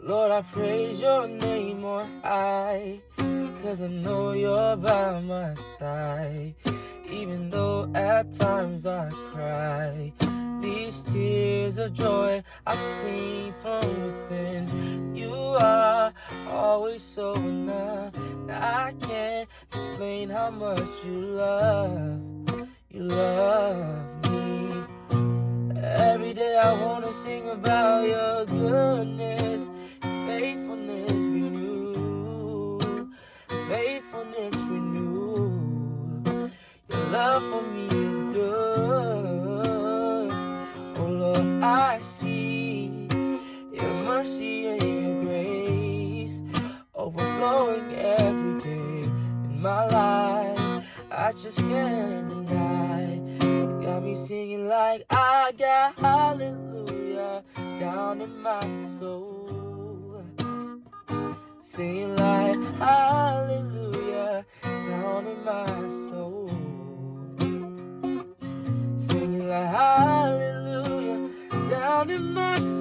Lord, I praise your name on high, 'cause I know you're by my side. Even though at times I cry, these tears of joy I sing from within. You are always so enough. I can't explain how much you love me. Every day I wanna sing about your goodness, faithfulness renewed, faithfulness renewed. Your love for me is good. Oh Lord, I see your mercy and your grace overflowing every day in my life. I just can't deny. You got me singing like I got hallelujah down in my soul. Singing like hallelujah down in my soul. Singing like hallelujah down in my soul.